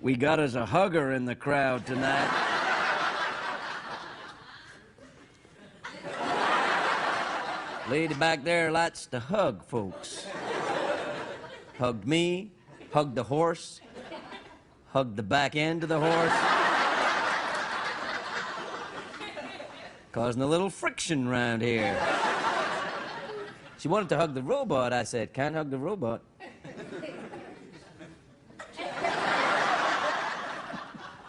We got us a hugger in the crowd tonight. Lady back there likes to hug folks. Hugged me, hugged the horse, hugged the back end of the horse. Causing a little friction around here. She wanted to hug the robot. I said, can't hug the robot.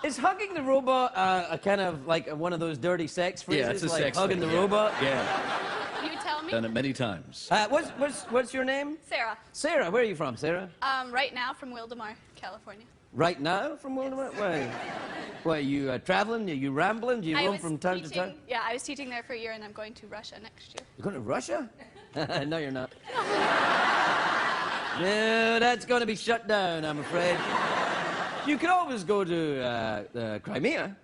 Is hugging the robot a kind of like one of those dirty sex phrases? Yeah, it's a like sex hugging thing, the yeah. robot? Yeah. You tell me. Done it many times. What's your name? Sarah. Sarah, where are you from, Sarah? Right now from Wildemar, California. Right now from Wildemar? Why, are you traveling? Are you rambling? Do you roam from town to town? Yeah, I was teaching there for a year, and I'm going to Russia next year. You're going to Russia? No, you're not. No, that's going to be shut down, I'm afraid. You could always go to Crimea.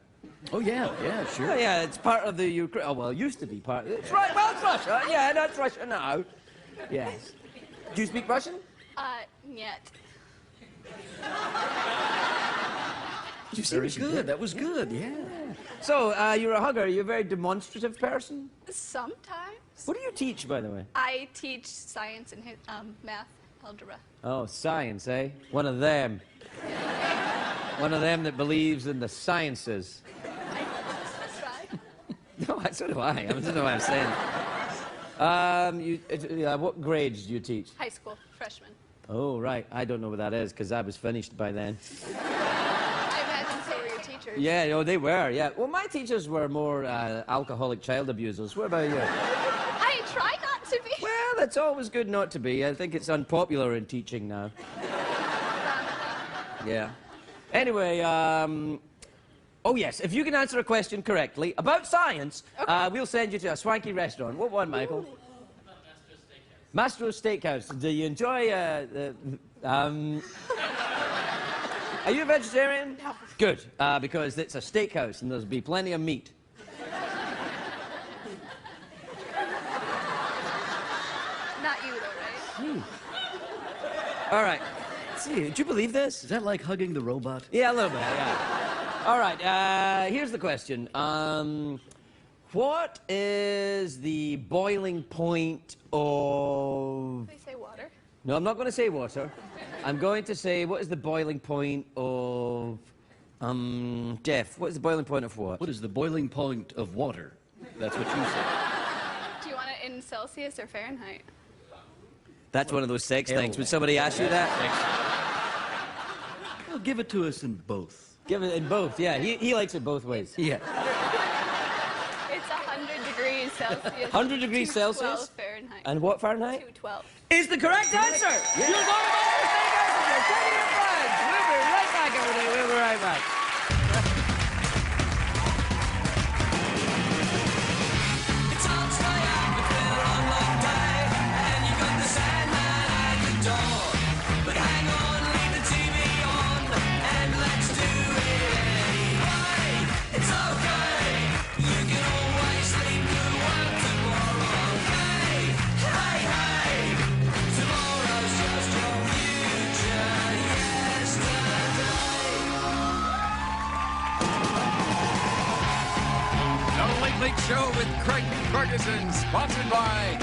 Oh, yeah, sure. Oh, yeah, it's part of the Ukraine. Oh, well, it used to be part of it. It's right, well, it's Russia. Yeah, that's Russia now. Yes. Do you speak Russian? Yet. You see Very what you good. did? That was good, yeah. So, you're a hugger. You're a very demonstrative person? Sometimes. What do you teach, by the way? I teach science and math, algebra. Oh, science, eh? One of them. One of them that believes in the sciences. That's right. No, so do I. I don't know what I'm saying. What grades do you teach? High school, freshman. Oh, right. I don't know what that is, because I was finished by then. I imagine so were your teachers. Yeah, oh, they were, yeah. Well, my teachers were more alcoholic child abusers. What about you? I try not to be. Well, that's always good not to be. I think it's unpopular in teaching now. Yeah. Anyway, oh, yes, if you can answer a question correctly about science, okay. We'll send you to a swanky restaurant. What one, Michael? Mastro's Steakhouse. Do you enjoy, are you a vegetarian? No. Good, because it's a steakhouse and there'll be plenty of meat. Not you, though, right? All right. See, did you believe this? Is that like hugging the robot? Yeah, a little bit, yeah. All right, here's the question. What is the boiling point of... They say water. No, I'm not going to say water. I'm going to say, what is the boiling point of... Jeff, what is the boiling point of what? What is the boiling point of water? That's what you said. Do you want it in Celsius or Fahrenheit? That's one of those sex things. Would somebody ask you that? Well, give it to us in both. Give it in both, yeah. He likes it both ways. Yeah. It's 100 degrees Celsius. 100 degrees Celsius? Fahrenheit. And what Fahrenheit? 212. Is the correct answer! Yeah. You're going to Master Steakhouse and you're taking your flags! We'll be right back, everybody. We'll be right back. Late Show with Craig Ferguson, sponsored by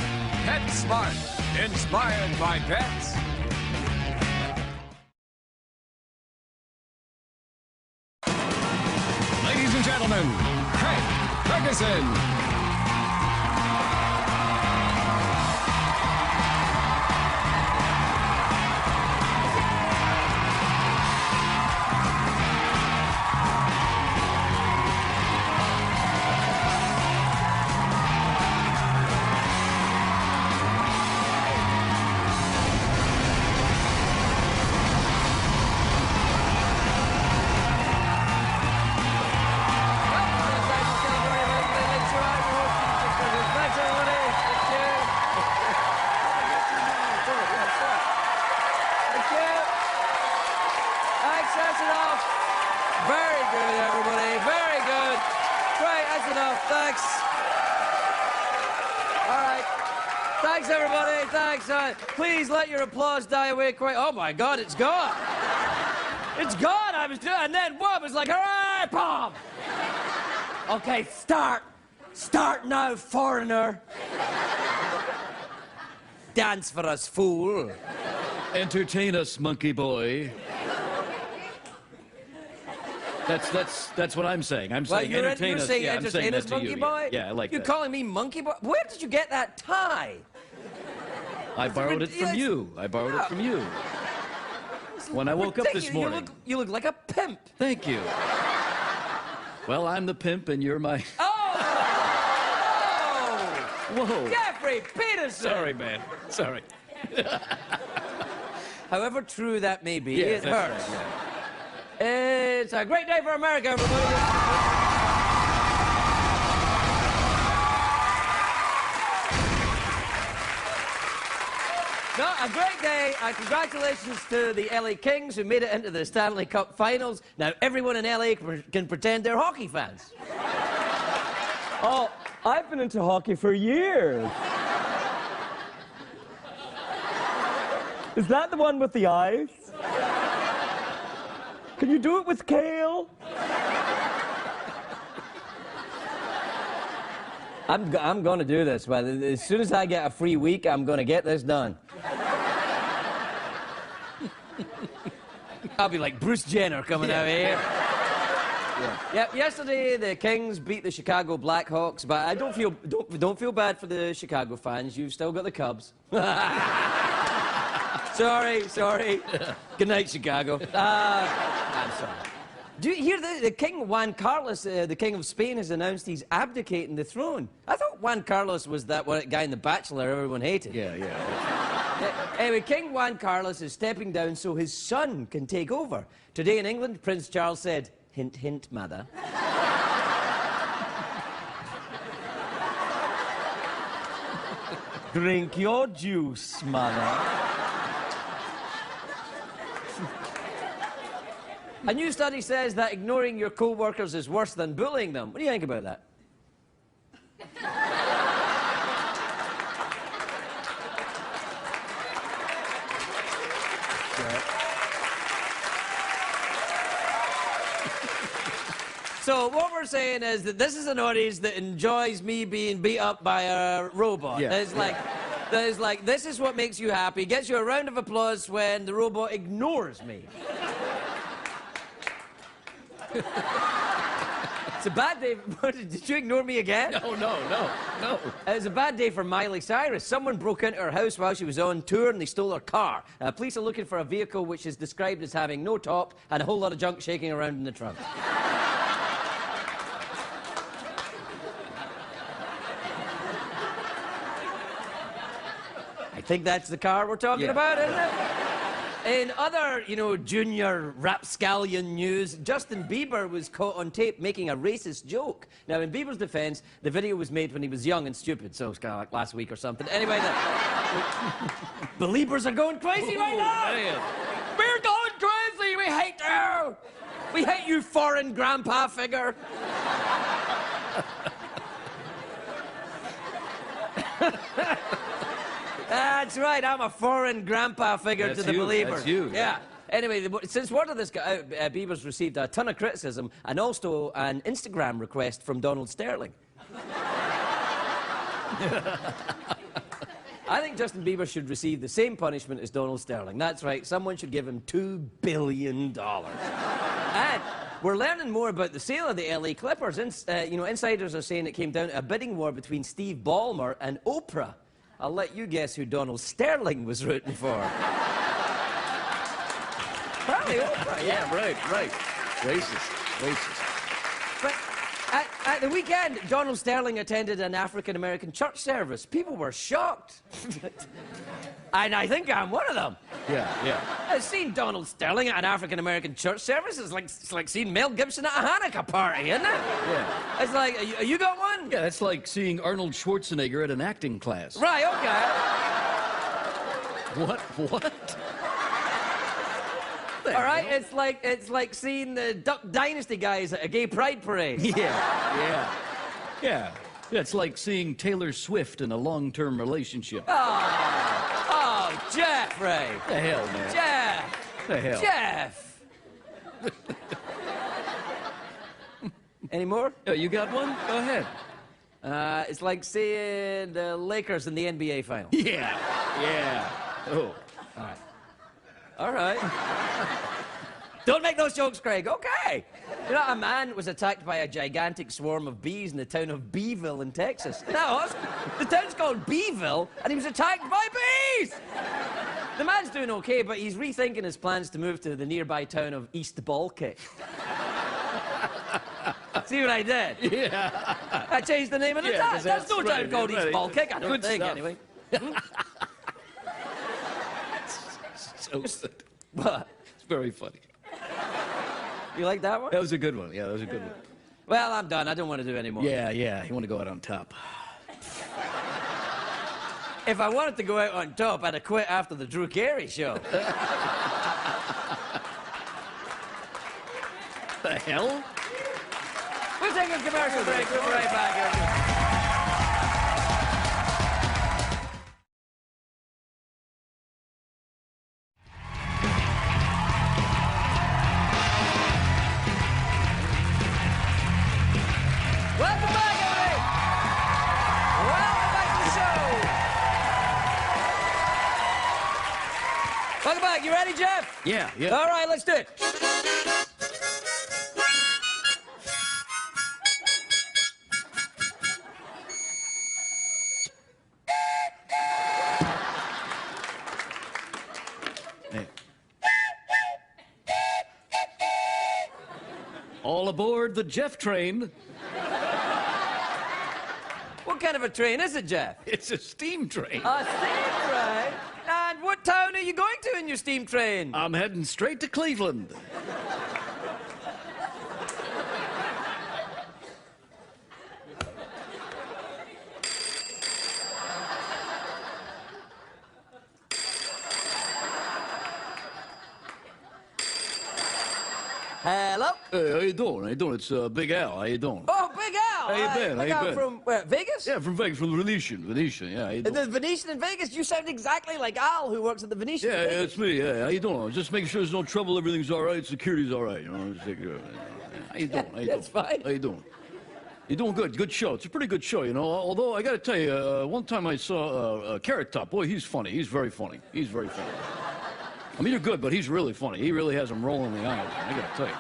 PetSmart, inspired by pets. Ladies and gentlemen, Craig Ferguson. Thanks. All right. Thanks, everybody. Thanks. Please let your applause die away quite... Oh, my God, it's gone. It's gone. I was doing, and then Bob was like, hooray, Bob! Okay, start. Start now, foreigner. Dance for us, fool. Entertain us, monkey boy. That's what I'm saying. I'm saying entertain us. Saying Yeah, I'm entertain saying us, that to monkey you. boy? Yeah, I like You're that. calling me monkey boy? Where did you get that tie? I borrowed it from you. I borrowed it from you. When I woke up this morning. You look like a pimp. Thank you. Well, I'm the pimp and you're my... Oh! Whoa. Jeffrey Peterson! Sorry, man. Sorry. However true that may be, Yeah, it that's hurts. right, yeah. It's a great day for America, everybody. No, a great day, and congratulations to the LA Kings who made it into the Stanley Cup Finals. Now, everyone in LA can pretend they're hockey fans. Oh, I've been into hockey for years. Is that the one with the ice? Can you do it with kale? I'm going to do this, but as soon as I get a free week, I'm going to get this done. I'll be like Bruce Jenner coming out here. Yep, yesterday the Kings beat the Chicago Blackhawks, but I don't feel bad for the Chicago fans. You've still got the Cubs. Sorry. Good night, Chicago. I'm sorry. Do you hear the King Juan Carlos, the King of Spain, has announced he's abdicating the throne? I thought Juan Carlos was that one guy in The Bachelor everyone hated. Yeah. Anyway, King Juan Carlos is stepping down so his son can take over. Today in England, Prince Charles said, hint, hint, mother. Drink your juice, mother. A new study says that ignoring your co-workers is worse than bullying them. What do you think about that? So what we're saying is that this is an audience that enjoys me being beat up by a robot. Yeah, It's like, this is what makes you happy, gets you a round of applause when the robot ignores me. It's a bad day. Did you ignore me again? No. It was a bad day for Miley Cyrus. Someone broke into her house while she was on tour and they stole her car. Police are looking for a vehicle which is described as having no top and a whole lot of junk shaking around in the trunk. I think that's the car we're talking about, isn't it? In other, junior rapscallion news, Justin Bieber was caught on tape making a racist joke. Now, in Bieber's defense, the video was made when he was young and stupid, so it's kind of like last week or something. Anyway, the Beliebers are going crazy right now! Man. We're going crazy! We hate you! We hate you, foreign grandpa figure! That's right, I'm a foreign grandpa figure That's to the you, Beliebers. that's you. Yeah. Anyway, since word of this guy, Bieber's received a ton of criticism and also an Instagram request from Donald Sterling. I think Justin Bieber should receive the same punishment as Donald Sterling. That's right, someone should give him $2 billion. And we're learning more about the sale of the LA Clippers. Insiders are saying it came down to a bidding war between Steve Ballmer and Oprah. I'll let you guess who Donald Sterling was rooting for. Probably Oprah, Yeah, right. Racist. But at the weekend, Donald Sterling attended an African-American church service. People were shocked. And I think I'm one of them. Yeah. I've seen Donald Sterling at an African-American church service. It's like seeing Mel Gibson at a Hanukkah party, isn't it? Yeah. It's like, you got one? Yeah, it's like seeing Arnold Schwarzenegger at an acting class. Right, okay. What? All right, it's like seeing the Duck Dynasty guys at a gay pride parade. Yeah, it's like seeing Taylor Swift in a long-term relationship. Oh, Jeffrey. The hell, man. Jeff. The hell. Jeff. Any more? Oh, you got one? Go ahead. It's like saying the Lakers in the NBA final. Yeah. Yeah. Oh. All right. Don't make those jokes, Craig. Okay. You know, a man was attacked by a gigantic swarm of bees in the town of Beeville in Texas. No, the town's called Beeville, and he was attacked by bees! The man's doing okay, but he's rethinking his plans to move to the nearby town of East Balkick. See what I did? Yeah. I changed the name of the Yeah, town. 'cause There's that's no town right, called right. East Balkick, I don't Good think, stuff. anyway. So good. What? It's very funny. You like that one? That was a good one. Yeah, that was a good one. Well, I'm done. I don't want to do any more. Yeah, yeah. You want to go out on top. If I wanted to go out on top, I'd have quit after the Drew Carey show. The hell? We'll take a commercial break. We'll be right back. Everybody. Welcome back, everybody. Welcome back to the show. Welcome back. You ready, Jeff? Yeah, yeah. All right, let's do it. Hey. All aboard the Jeff train. What kind of a train is it, Jeff? It's a steam train. A steam train? And what town are you going to in your steam train? I'm heading straight to Cleveland. Hello? Hey, how you doing? How you doing? It's Big Al. How you doing? Oh, Big Al. How you been? Big How you Al been? from where, Vegas? Yeah, from Vegas, from the Venetian. Venetian, yeah. How you doing? The Venetian in Vegas? You sound exactly like Al, who works at the Venetian. Yeah, in yeah, Vegas. it's me. Yeah, how you doing? Just making sure there's no trouble. Everything's all right. Security's all right. You know, just take care of it. How you doing? How you That's doing? fine. How you doing? You're doing good. Good show. It's a pretty good show, you know. Although I got to tell you, one time I saw Carrot Top. Boy, he's funny. He's very funny. He's very funny. I mean, you're good, but he's really funny. He really has them rolling the eyes. I got to tell you.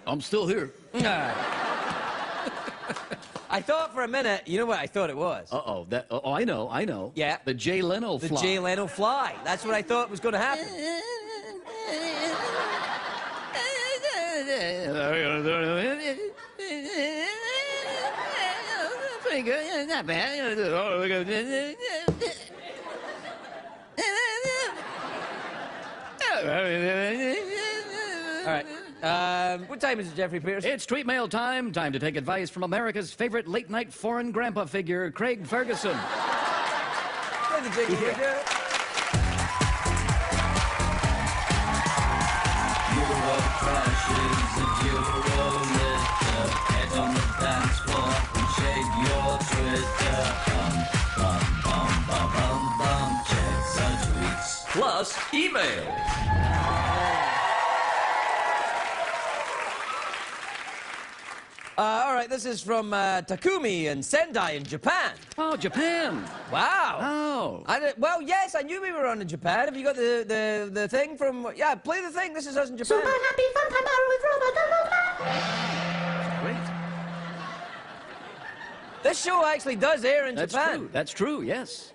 I'm still here. I thought for a minute, you know what I thought it was? Uh-oh. Oh, I know. Yeah. The Jay Leno The fly. Jay Leno fly. That's what I thought was going to happen. Pretty good. Not bad. All right. What time is it, Jeffrey Pierce? It's tweet mail time. Time to take advice from America's favorite late-night foreign grandpa figure, Craig Ferguson. Play the jingle, would you? Euro crashes and Euro litter. Head on the dance floor and shake your Twitter. Bum, bum, bum, bum, bum. Check the tweets. Plus email. All right, this is from Takumi in Sendai in Japan. Oh, Japan. Wow. Oh. Well, yes, I knew we were on in Japan. Have you got the thing from... Yeah, play the thing. This is us in Japan. Super happy fun time hour with Robot. Great. This show actually does air in That's Japan. true. That's true, yes.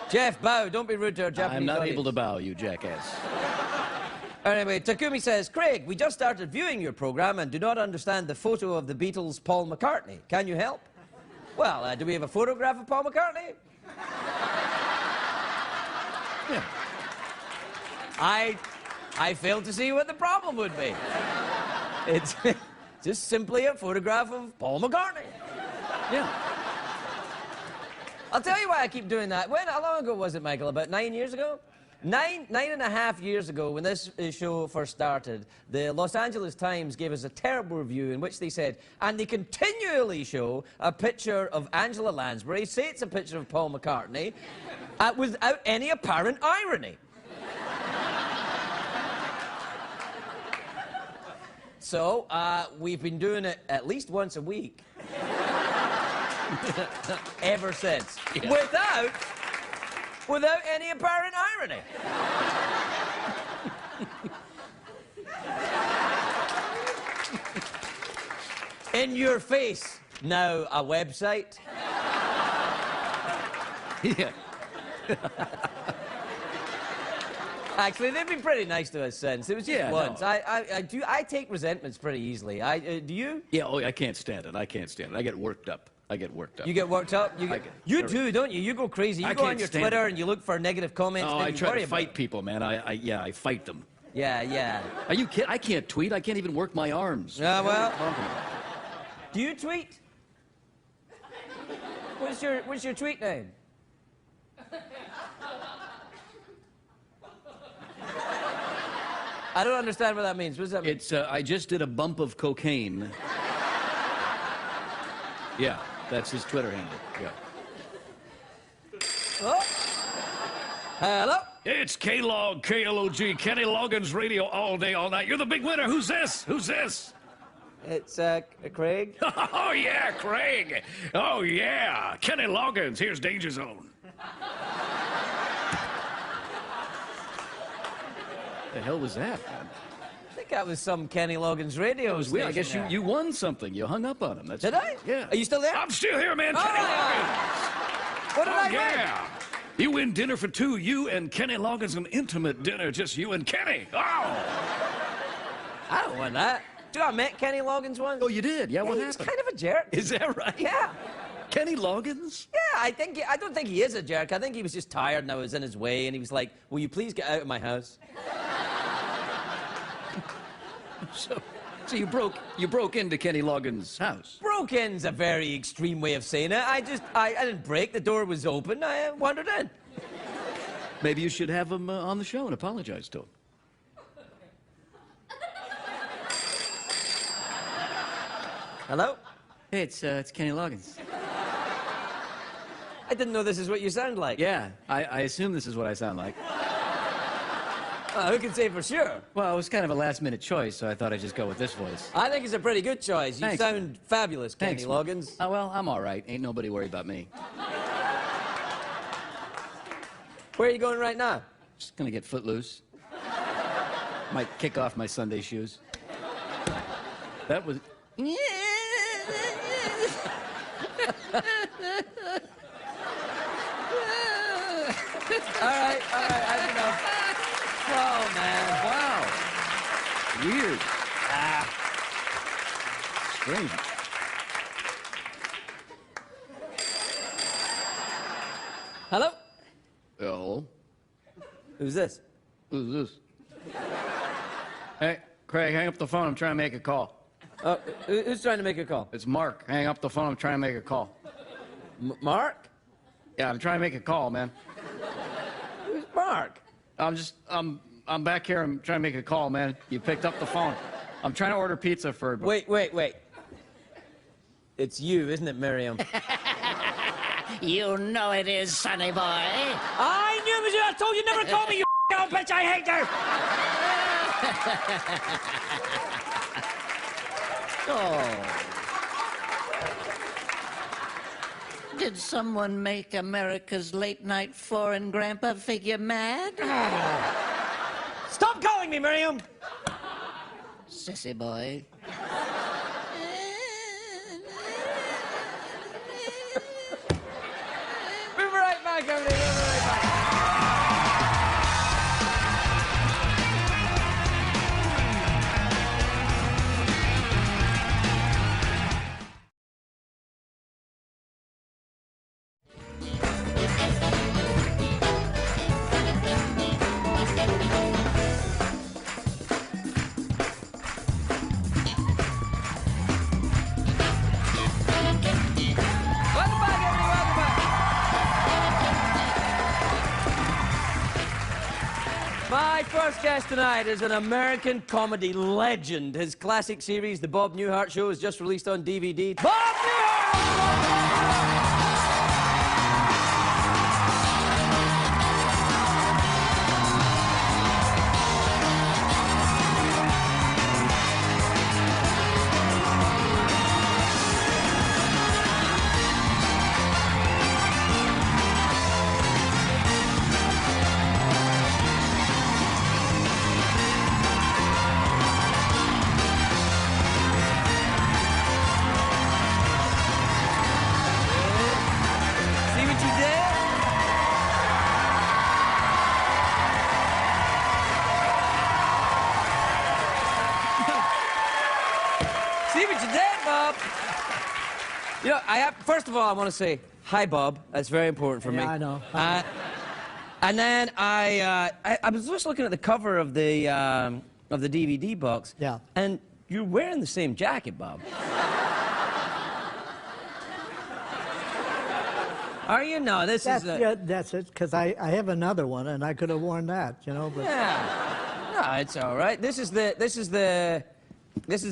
Jeff, bow. Don't be rude to our Japanese I'm not audience. able to bow, you jackass. Anyway, Takumi says, Craig, we just started viewing your program and do not understand the photo of the Beatles' Paul McCartney. Can you help? Well, do we have a photograph of Paul McCartney? Yeah. I failed to see what the problem would be. It's just simply a photograph of Paul McCartney. Yeah. I'll tell you why I keep doing that. How long ago was it, Michael? About 9 years ago? Nine and a half years ago, when this show first started, the Los Angeles Times gave us a terrible review in which they said, and they continually show a picture of Angela Lansbury, say it's a picture of Paul McCartney, without any apparent irony. So, we've been doing it at least once a week. Ever since. Yeah. Without any apparent irony. In your face, now a website. Yeah. Actually, they've been pretty nice to us since. It was just once. No. I take resentments pretty easily. Do you? Yeah, oh, I can't stand it. I can't stand it. I get worked up. You get worked up? You do, don't you? You go crazy. You go on your Twitter and you look for negative comments. Oh, I try to fight it. people, man. I fight them. Yeah. Are you kidding? I can't tweet. I can't even work my arms. Well, do you tweet? What's your tweet name? I don't understand what that means. What does that mean? It's, I just did a bump of cocaine. Yeah, that's his Twitter handle. Yeah. Oh. Hello? It's K-Log, K-L-O-G, Kenny Loggins Radio all day, all night. You're the big winner. Who's this? Who's this? It's, Craig. Oh, yeah, Craig. Oh, yeah. Kenny Loggins. Here's Danger Zone. The hell was that, man? I think that was some Kenny Loggins radio. It was weird. I guess you won something. You hung up on him. That's Did I? Yeah. Are you still there? I'm still here, man. Oh, Kenny yeah. Loggins. What did I win? Yeah. You win dinner for two. You and Kenny Loggins, an intimate dinner. Just you and Kenny. Oh. I don't want that. Dude, I met Kenny Loggins once. Oh, you did? Yeah, what He's happened? kind of a jerk. Is that right? Yeah. Kenny Loggins? Yeah, I don't think he is a jerk. I think he was just tired and I was in his way and he was like, will you please get out of my house? So you broke into Kenny Loggins' house. Broke in's a very extreme way of saying it. I didn't break. The door was open. I wandered in. Maybe you should have him on the show and apologize to him. Hello? Hey, it's Kenny Loggins. I didn't know this is what you sound like. Yeah, I assume this is what I sound like. Who can say for sure? Well, it was kind of a last-minute choice, so I thought I'd just go with this voice. I think it's a pretty good choice. You Thanks. sound fabulous, Kenny Thanks. Loggins. Oh, well, I'm all right. Ain't nobody worried about me. Where are you going right now? Just gonna get footloose. Might kick off my Sunday shoes. That was... All right, I don't know. Oh, man. Wow. Weird. Strange. Hello? Hello? Who's this? Who's this? Hey, Craig, hang up the phone. I'm trying to make a call. Who's trying to make a call? It's Mark. Hang up the phone. I'm trying to make a call. Mark? Yeah, I'm trying to make a call, man. Who's Mark? I'm back here. I'm trying to make a call, man. You picked up the phone. I'm trying to order pizza for... Wait. It's you, isn't it, Miriam? You know it is, sonny boy. I knew it was you. I told you never to call me, you old bitch. I hate you. Oh. Did someone make America's late-night foreign grandpa figure mad? Stop calling me, Miriam. Sissy boy. We'll be right back, everybody. We'll be right back. Welcome back, everybody. Welcome back. My first guest tonight is an American comedy legend. His classic series, The Bob Newhart Show, is just released on DVD. Bob Newhart! You know, first of all, I want to say hi, Bob. That's very important for me. Yeah, I know. And then I was just looking at the cover of the DVD box. Yeah. And you're wearing the same jacket, Bob. Are you? No, this is. Yeah, that's it. Because I have another one, and I could have worn that, you know. But Yeah. No, it's all right. This is the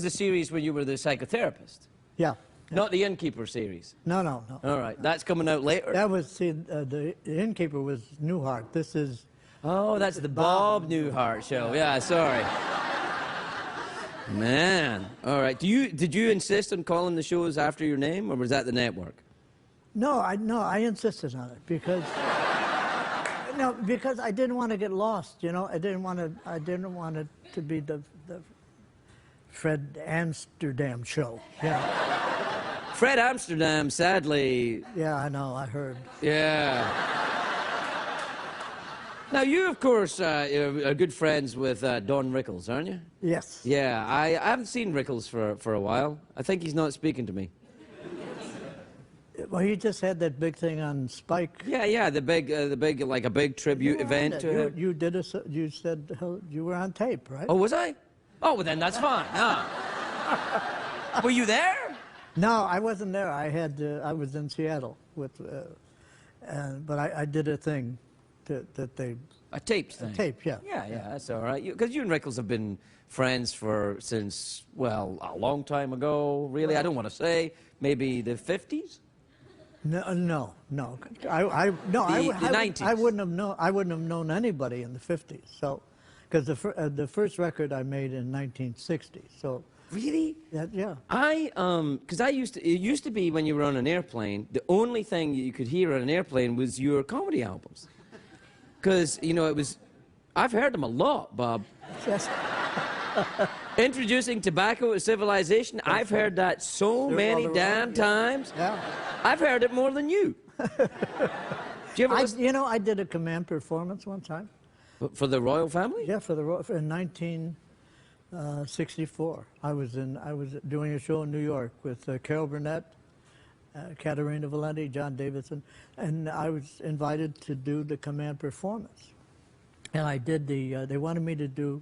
series when you were the psychotherapist. yeah. Not the Innkeeper series. No. All right, that's coming out later. That was the innkeeper was Newhart. This is. Oh, that's the Bob Newhart show. Yeah, sorry. Man. All right. Did you insist on calling the shows after your name, or was that the network? No, I insisted on it because. No, because I didn't want to get lost. You know, I didn't want it to be the Fred Amsterdam show. Yeah. Fred Amsterdam, sadly. Yeah, I know. I heard. Yeah. Now, you, of course, are good friends with Don Rickles, aren't you? Yes. Yeah, I haven't seen Rickles for a while. I think he's not speaking to me. Well, he just had that big thing on Spike. Yeah, the big, like a big tribute event to him. You did you said you were on tape, right? Oh, was I? Oh, well, then that's fine. No. Were you there? No, I wasn't there. I was in Seattle with, but I did a thing that they. A taped thing. Tape, yeah. Yeah, that's all right. Because you and Rickles have been friends since, well, a long time ago, really. I don't want to say, maybe the 50s? No. The 90s. I wouldn't have known anybody in the 50s. So, because the first record I made in 1960. So. Really? Yeah. Because it used to be when you were on an airplane, the only thing you could hear on an airplane was your comedy albums. Because, you know, I've heard them a lot, Bob. Yes. Introducing Tobacco to Civilization, I've heard that so many damn times. Yeah. I've heard it more than you. Do you ever listen? You know, I did a command performance one time. For the royal family? Yeah, in 1964. I was doing a show in New York with Carol Burnett, Katerina Valenti, John Davidson, and I was invited to do the command performance. And I did they wanted me to do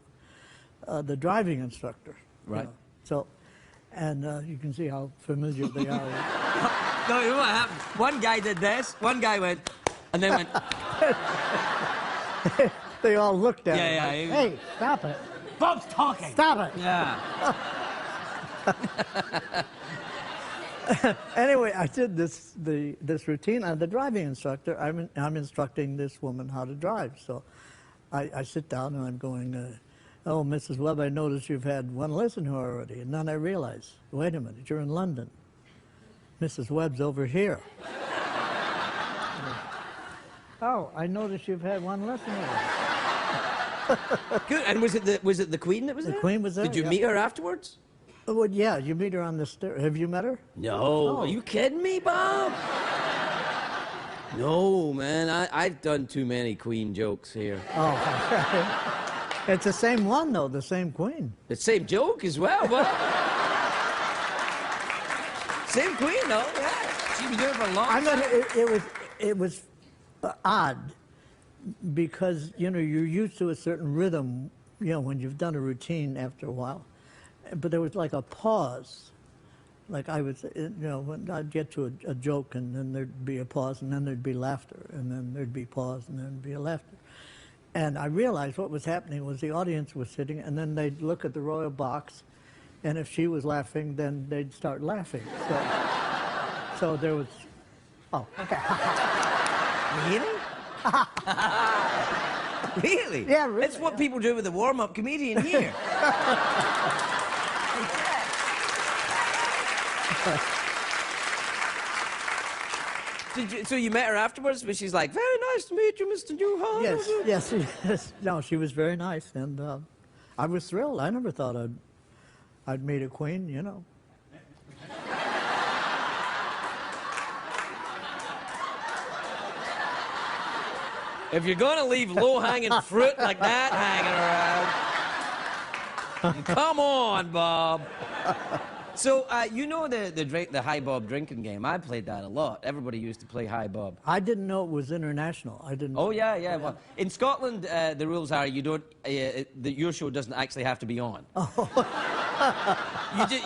the driving instructor. Right. You know. So, and you can see how familiar they are. No, you know what happened? One guy did this, one guy went, and then went. They all looked at me. Yeah. Like, hey, stop it. Bob's talking. Stop it. Yeah. Anyway, I did this routine. I'm the driving instructor. I'm instructing this woman how to drive. So I sit down and I'm going, oh, Mrs. Webb, I noticed you've had one lesson here already. And then I realize, wait a minute, you're in London. Mrs. Webb's over here. Oh, I noticed you've had one lesson already. Good. And was it the Queen that was there? The Queen was there. Did you meet her afterwards? Well, yeah, you meet her on the stairs. Have you met her? No. Oh. Are you kidding me, Bob? No, man. I've done too many Queen jokes here. Oh, it's the same one though, the same Queen. The same joke as well, Bob. Same Queen, though. Yeah. She's been doing it for a long time. It was odd because you know you're used to a certain rhythm, you know, when you've done a routine after a while, but there was like a pause. Like I would, you know, when I'd get to a joke and then there'd be a pause and then there'd be laughter and then there'd be pause and then there'd be a laughter, And I realized what was happening was the audience was sitting, and then they'd look at the royal box, and if she was laughing, then they'd start laughing. So there was, oh, okay. Really? Really? Yeah, really. That's what people do with a warm-up comedian here. So you met her afterwards, but she's like, very nice to meet you, Mr. Newhart. Yes. No, she was very nice, and I was thrilled. I never thought I'd meet a queen, you know. If you're going to leave low-hanging fruit like that hanging around, come on, Bob. So, you know the high bob drinking game. I played that a lot. Everybody used to play high bob. I didn't know it was international. I didn't. Oh, yeah. Well, in Scotland, the rules are you don't, your show doesn't actually have to be on. Oh.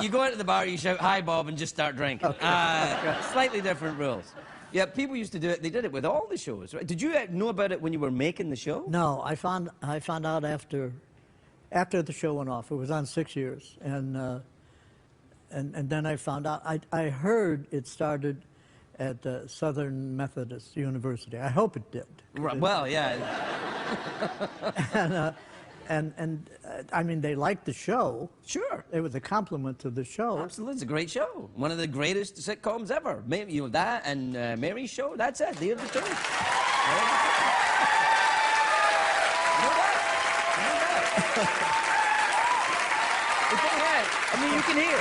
You go into the bar, you shout hi bob, and just start drinking. Okay. Slightly different rules. Yeah, people used to do it. They did it with all the shows, right? Did you know about it when you were making the show? No, I found out after the show went off. It was on 6 years, and then I found out. I heard it started at Southern Methodist University. I hope it did. Right, well, yeah. And I mean, they liked the show. Sure. It was a compliment to the show. Absolutely, it's a great show. One of the greatest sitcoms ever. Maybe, you know, that and Mary's show. That's it. The end of the story. I mean, you can hear.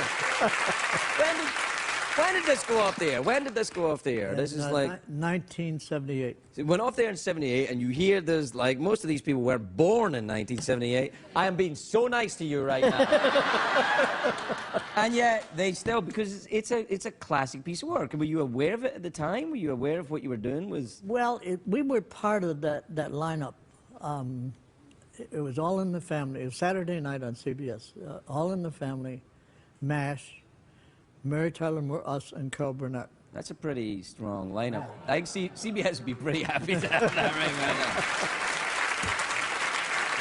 When did this go off the air? When did this go off the air? This is like 1978. It went off there in 78, and you hear there's like most of these people were born in 1978. I am being so nice to you right now. And yet they still, because it's a classic piece of work. Were you aware of it at the time? Were you aware of what you were doing? Well, we were part of that lineup. It was All in the Family. It was Saturday night on CBS. All in the Family, MASH, Mary Tyler Moore, us, and Carol Burnett. That's a pretty strong lineup. I think CBS would be pretty happy to have that ring right now.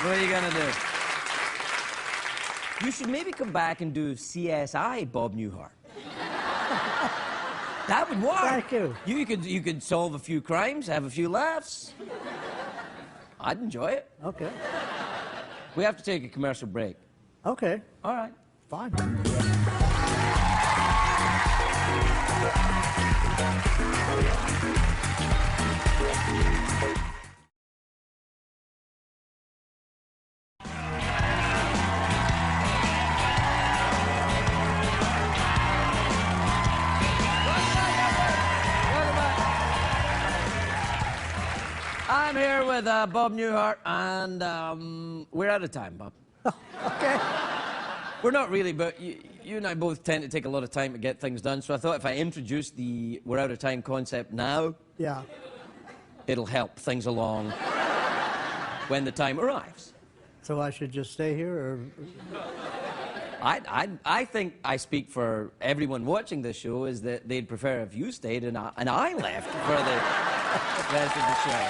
What are you going to do? You should maybe come back and do CSI Bob Newhart. That would work. Thank you. You could solve a few crimes, have a few laughs. I'd enjoy it. Okay. We have to take a commercial break. Okay. All right. Fine. I'm here with Bob Newhart, and we're out of time, Bob. Okay. We're not really, but you and I both tend to take a lot of time to get things done, so I thought if I introduced the we're out of time concept now, Yeah. it'll help things along when the time arrives. So I should just stay here, or? I think I speak for everyone watching this show is that they'd prefer if you stayed and I left for the rest of the show.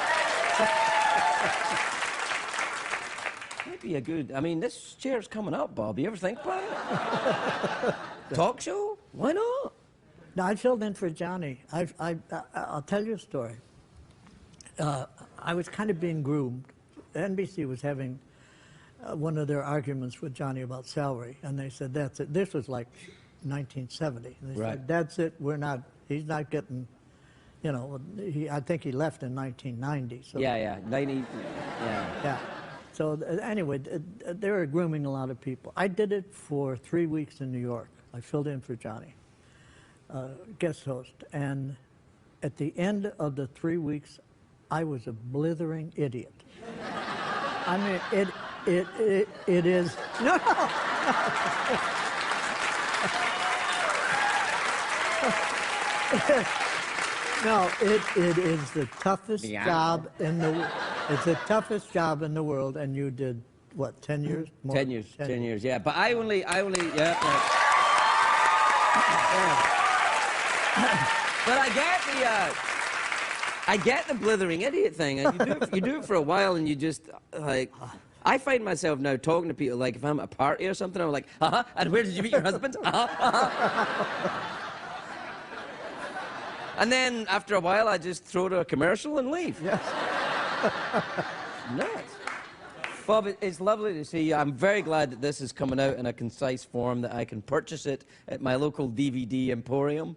Might be a good. I mean, this chair's coming up, Bob. You ever think about it? Talk show? Why not? No, I filled in for Johnny. I'll tell you a story. I was kind of being groomed. NBC was having one of their arguments with Johnny about salary, and they said, that's it. This was like 1970. And they said, that's it. He's not getting, you know, I think he left in 1990. So Yeah. 90. Yeah. So anyway, they were grooming a lot of people. I did it for 3 weeks in New York. I filled in for Johnny, guest host. And at the end of the 3 weeks, I was a blithering idiot. I mean, it is, no. No, it is the toughest job in the. It's the toughest job in the world, and you did what? 10 years? More? 10 years. 10 years. Yeah, but I only. Yeah. But I get I get the blithering idiot thing. And you do it for a while, and you just, like... I find myself now talking to people, like, if I'm at a party or something, I'm like, and where did you meet your husband? And then, after a while, I just throw to a commercial and leave. Yes. Nuts. Bob, it's lovely to see you. I'm very glad that this is coming out in a concise form, that I can purchase it at my local DVD emporium.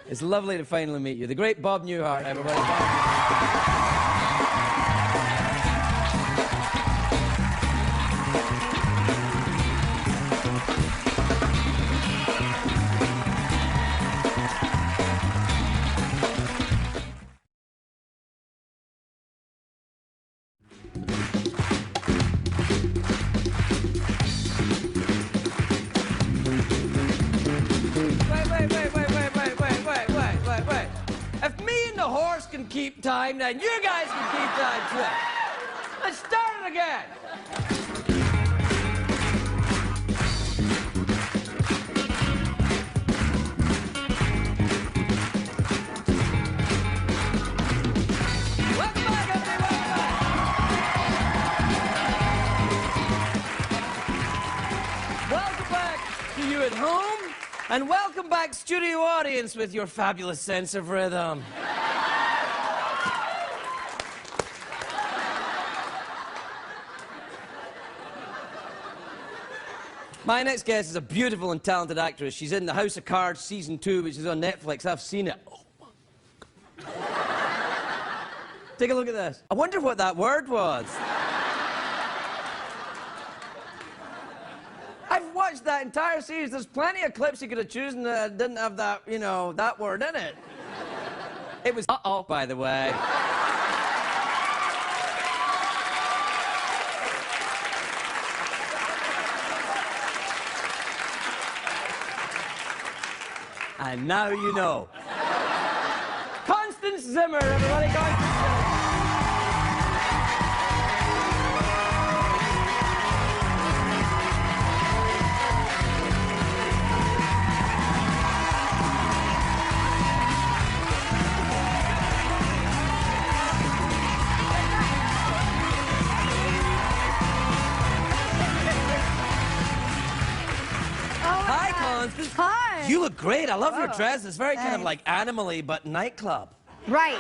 It's lovely to finally meet you. The great Bob Newhart, everybody. If me and the horse can keep time, then you guys can keep time too. Let's start it again. Welcome back, everybody. Welcome back to you at home. And welcome back, studio audience, with your fabulous sense of rhythm. My next guest is a beautiful and talented actress. She's in The House of Cards Season 2, which is on Netflix. I've seen it. Oh. Take a look at this. I wonder what that word was. I've watched that entire series. There's plenty of clips you could have chosen that didn't have that, you know, that word in it. It was uh-oh, by the way. And now you know. Constance Zimmer, everybody. Constance Zimmer. Hi, Constance. Hi. You look great. I love your dress. It's very kind of like animal-y, but nightclub. Right.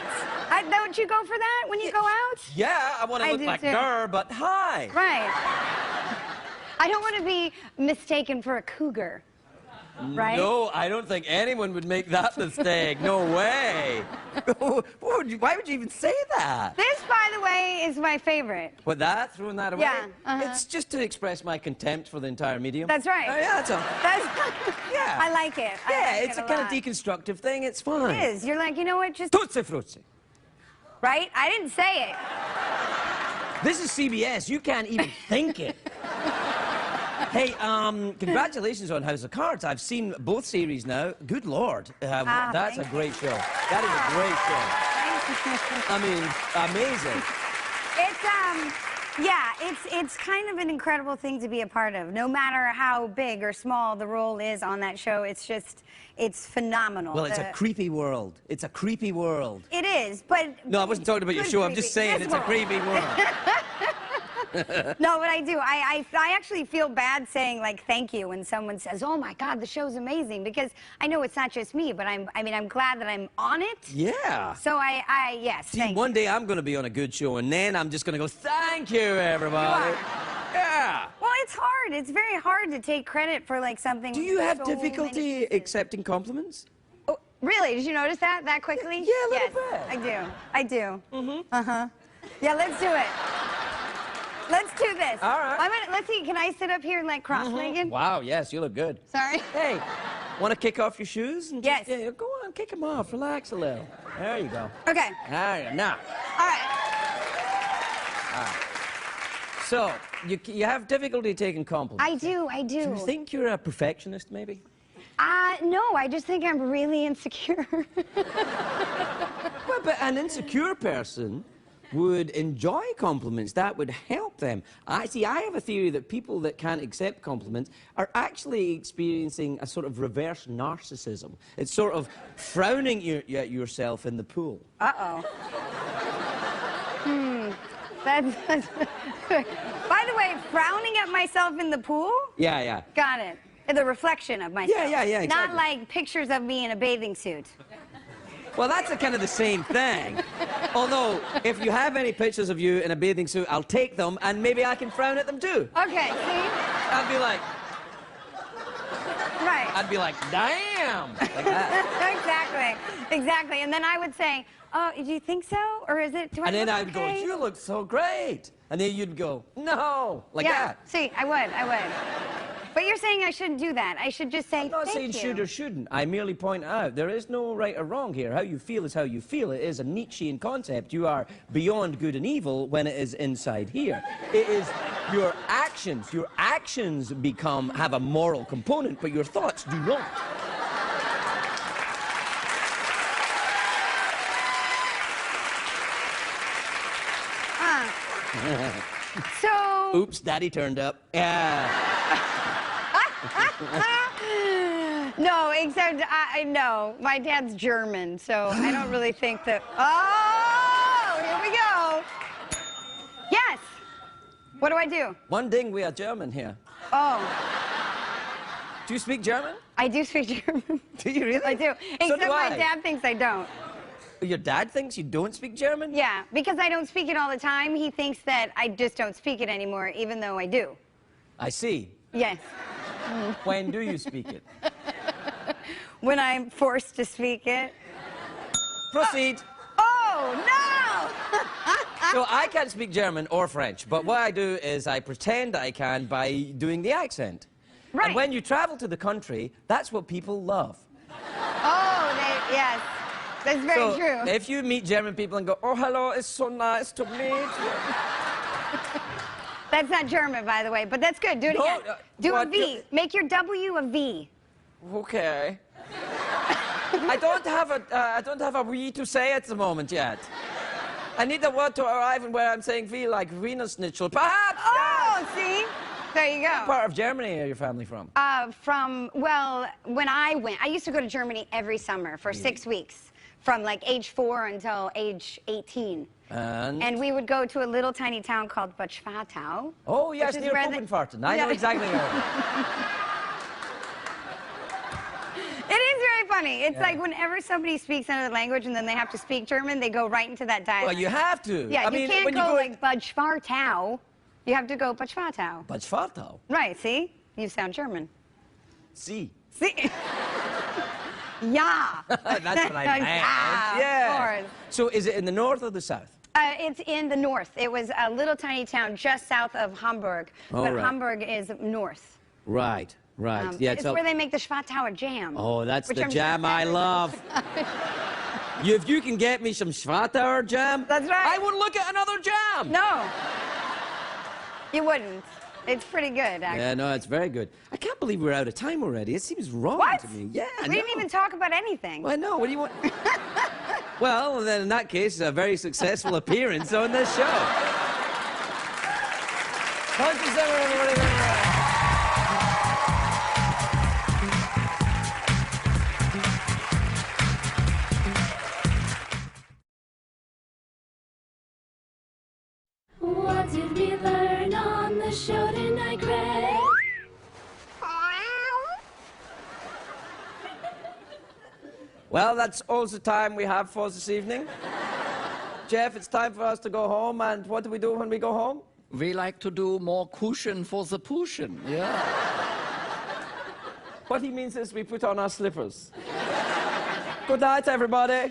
Don't you go for that when you go out? Yeah, I want to look do like too. her, but hi. Right. I don't want to be mistaken for a cougar. Right? No, I don't think anyone would make that mistake. No way. Why would you even say that? This, by the way, is my favorite. What, that? Throwing that away? Yeah, It's just to express my contempt for the entire medium. That's right. Oh, yeah, that's all. Yeah. I like it. Yeah, it's a kind of deconstructive thing. It's fine. It is. You're like, you know what? Just... Tootsie Fruitsie. Right? I didn't say it. This is CBS. You can't even think it. Hey, congratulations on House of Cards. I've seen both series now. Good Lord. That's a great show. That is a great show. I mean, amazing. It's kind of an incredible thing to be a part of. No matter how big or small the role is on that show, it's phenomenal. Well, it's a creepy world. It's a creepy world. It is, but... No, I wasn't talking about your show. I'm just saying it's a creepy world. No, but I do. I actually feel bad saying, like, thank you when someone says, oh, my God, the show's amazing, because I know it's not just me, but I'm glad that I'm on it. Yeah. So yes, See, thank one you. day I'm going to be on a good show, and then I'm just going to go, thank you, everybody. Yeah. Well, it's hard. It's very hard to take credit for, like, something. Do you have so difficulty accepting compliments? Oh, really? Did you notice that quickly? Yeah, a little bit. I do. Mm-hmm. Uh-huh. Yeah, let's do it. Let's do this. All right. Let's see. Can I sit up here like cross-legged? Wow, yes, you look good. Sorry. Hey, want to kick off your shoes? And yes. Yeah, go on, kick them off. Relax a little. There you go. Okay. All right, now. All right. All right. So, you have difficulty taking compliments? I do. Do you think you're a perfectionist, maybe? No, I just think I'm really insecure. Well, but an insecure person would enjoy compliments. That would help them. I have a theory that people that can't accept compliments are actually experiencing a sort of reverse narcissism. It's sort of frowning at yourself in the pool. Uh-oh. That's By the way, frowning at myself in the pool? Yeah, yeah. Got it. The reflection of myself. Yeah, exactly. Not like pictures of me in a bathing suit. Well, that's kind of the same thing. Although, if you have any pictures of you in a bathing suit, I'll take them, and maybe I can frown at them too. Okay, see? I'd be like... Right. I'd be like, damn! Like that. Exactly. And then I would say, oh, do you think so? Or is it, do I And then look I'd okay? go, you look so great. And then you'd go, no, like that. See, I would. But you're saying I shouldn't do that. I should just say, I'm not saying should or shouldn't. I merely point out there is no right or wrong here. How you feel is how you feel. It is a Nietzschean concept. You are beyond good and evil when it is inside here. It is your actions. Your actions have a moral component, but your thoughts do not. So... Oops, Daddy turned up. Yeah. No, except no, my dad's German, so I don't really think that. Oh, here we go. Yes. What do I do? One ding, we are German here. Oh. Do you speak German? I do speak German. Do you really? I do. Except my dad thinks I don't. Your dad thinks you don't speak German? Yeah, because I don't speak it all the time. He thinks that I just don't speak it anymore, even though I do. I see. Yes. When do you speak it? When I'm forced to speak it. Proceed. Oh, no! So I can't speak German or French, but what I do is I pretend I can by doing the accent. Right. And when you travel to the country, that's what people love. Oh, yes. That's very true. If you meet German people and go, oh, hello, it's so nice to meet you. That's not German, by the way, but that's good. Do it again. Do a V. Make your W a V. Okay. I don't have a V to say at the moment yet. I need the word to arrive where I'm saying V, like Wiener Schnitzel, perhaps. Oh, see? There you go. What part of Germany are your family from? Well, when I went, I used to go to Germany every summer for 6 weeks, from like age 4 until age 18. And we would go to a little tiny town called Bad Schwartau. Oh, yes, near Copenhagen. I know exactly where. It is very funny. It's like whenever somebody speaks another language and then they have to speak German, they go right into that dialect. Well, you have to. Yeah, I you mean, can't when go you like Bad Schwartau. You have to go Bad Schwartau. Bad Schwartau? Right, see? You sound German. See. See? Yeah. That's what I meant. Yeah, of course. So is it in the north or the south? It's in the north. It was a little tiny town just south of Hamburg. But Hamburg is north. Right, right. Yeah, it's where they make the Schwartauer jam. Oh, that's the jam I love. If you can get me some Schwartauer jam, that's right. I wouldn't look at another jam. No. You wouldn't. It's pretty good, actually. Yeah, no, it's very good. I can't believe we're out of time already. It seems wrong to me. Yeah, we didn't even talk about anything. Well, no, what do you want? Well, then in that case, a very successful appearance on this show. Constance, Zimmer, everybody. What did we learn on the show tonight, Greg? Well, that's all the time we have for this evening. Jeff, it's time for us to go home, and what do we do when we go home? We like to do more cushion for the pushin', yeah. What he means is we put on our slippers. Good night, everybody.